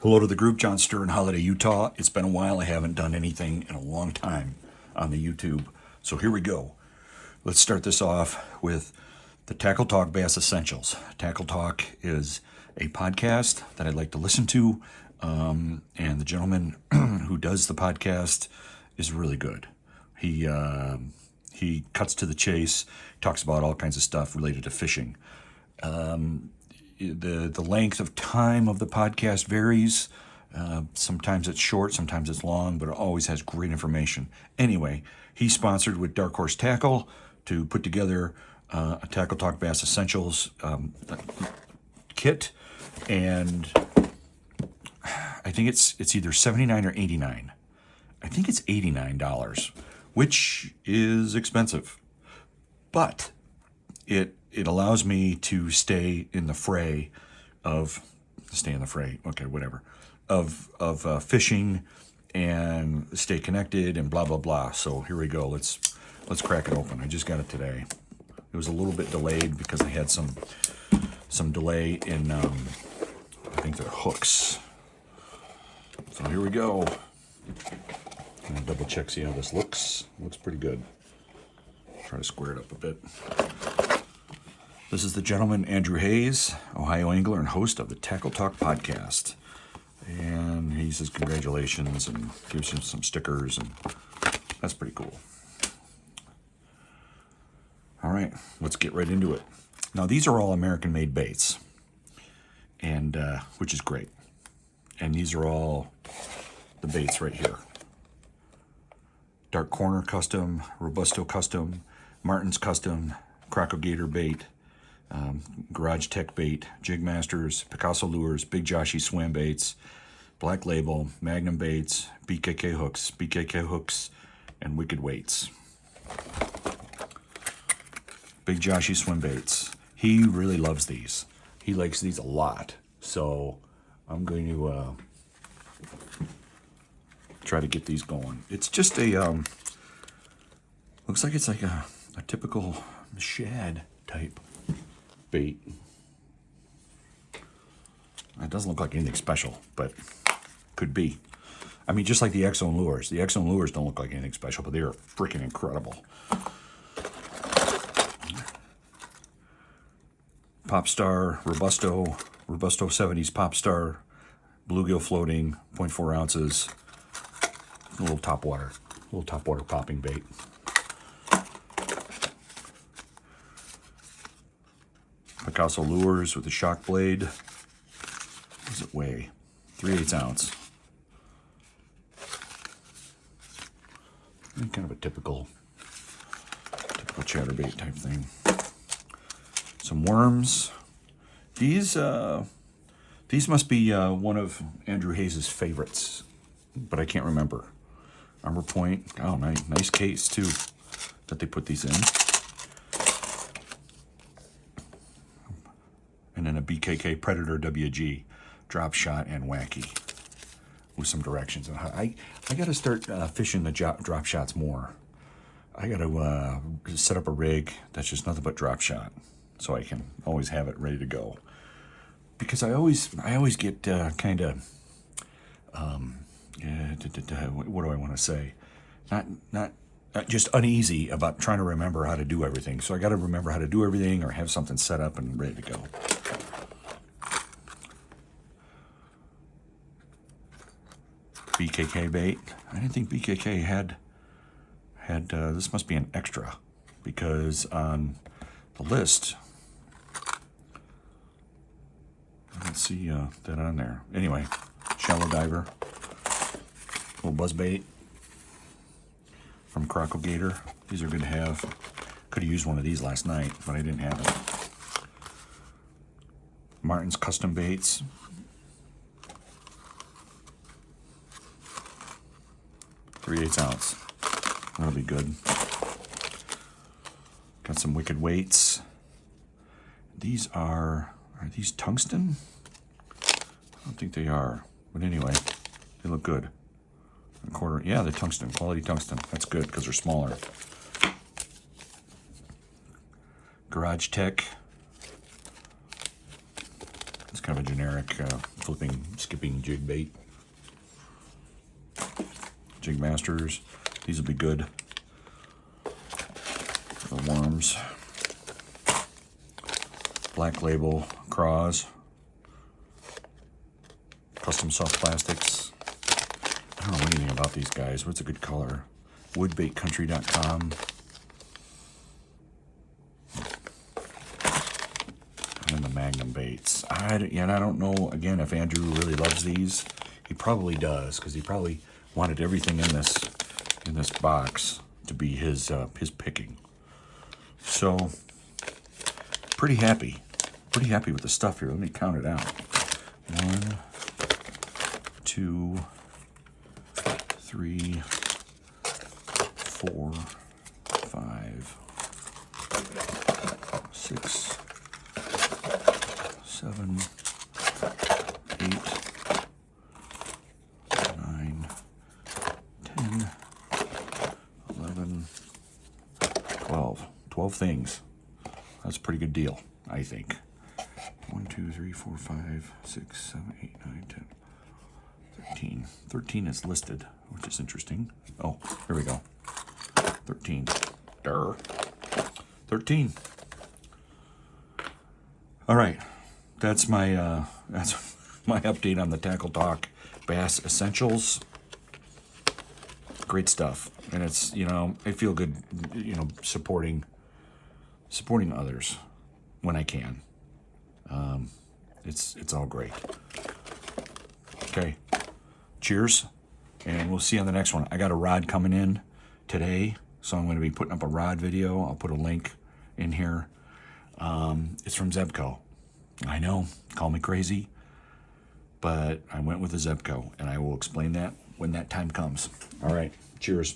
Hello to the group, John Stern, Holiday, Utah. It's been a while. I haven't done anything in a long time on the YouTube. So here we go. Let's start this off with the Tackle Talk Bass Essentials. Tackle Talk is a podcast that I'd like to listen to. And the gentleman who does the podcast is really good. He cuts to the chase, talks about all kinds of stuff related to fishing. The length of time of the podcast varies. Sometimes it's short, sometimes it's long, but it always has great information. Anyway, he's sponsored with Dark Horse Tackle to put together a Tackle Talk Bass Essentials kit, and I think it's either $79 or $89. I think it's $89, which is expensive, but it allows me to stay in the fray of fishing and stay connected and blah blah blah. So here we go. Let's crack it open. I just got it today. It was a little bit delayed because I had some delay in I think they're hooks. So here we go. I'm gonna double check, see how this looks. Looks pretty good. Try to square it up a bit. This is the gentleman, Andrew Hayes, Ohio angler and host of the Tackle Talk podcast. And he says congratulations and gives him some stickers, and that's pretty cool. All right, let's get right into it. Now, these are all American-made baits, and which is great. And these are all the baits right here. Dark Corner Custom, Robusto Custom, Martin's Custom, Crocodile bait, Garage Tech bait, Jig Masters, Picasso lures, Big Joshy swim baits, Black Label, Magnum baits, BKK hooks, and Wicked weights. Big Joshy swim baits. He really loves these. He likes these a lot. So I'm going to try to get these going. It's just a looks like it's like a typical shad type bait. It doesn't look like anything special, but could be. I mean, just like the X-Zone lures. The X-Zone lures don't look like anything special, but they are freaking incredible. Popstar, Robusto 70s Popstar, bluegill floating, 0.4 ounces, a little topwater popping bait. Picasso lures with the shock blade. What does it weigh? 3/8 ounce. Kind of a typical chatterbait type thing. Some worms. These must be one of Andrew Hayes' favorites, but I can't remember. Armor Point. Oh, nice case too that they put these in. And then a BKK Predator WG, drop shot and wacky, with some directions. I got to start fishing the drop shots more. I got to set up a rig that's just nothing but drop shot, so I can always have it ready to go. Because I always get kind of what do I want to say? Not just uneasy about trying to remember how to do everything. So I got to remember how to do everything, or have something set up and ready to go. BKK bait. I didn't think BKK had this must be an extra, because on the list I don't see that on there. Anyway, Shallow Diver, little buzz bait from Crocodile. These are good to have. Could have used one of these last night, but I didn't have it. Martin's Custom baits. .3/8 ounce. That'll be good. Got some Wicked weights. These are these tungsten? I don't think they are, but anyway, they look good. A quarter, yeah, they're tungsten, quality tungsten. That's good because they're smaller. Garage Tech. It's kind of a generic skipping jig bait. Jig Masters. These will be good for the worms. Black Label Craws. Custom Soft Plastics. I don't know anything about these guys. What's a good color? Woodbaitcountry.com. And then the Magnum baits. I don't know, again, if Andrew really loves these. He probably does, because he probably wanted everything in this box to be his picking. So, pretty happy with the stuff here. Let me count it out. 1, 2, 3, 4, 5, 6, 7, 8, 9, 10, 11, 12. 12 things. That's a pretty good deal, I think. 1, 2, 3, 4, 5, 6, 7, 8, 9, 10, 13. 13 is listed, which is interesting. Oh, here we go. 13. Durr. 13. All right. That's my update on the Tackle Talk Bass Essentials. Great stuff. And it's, I feel good, supporting others when I can. It's all great. Okay. Cheers. And we'll see you on the next one. I got a rod coming in today, so I'm going to be putting up a rod video. I'll put a link in here. It's from Zebco. I know, call me crazy, but I went with the Zebco, and I will explain that when that time comes. All right. Cheers.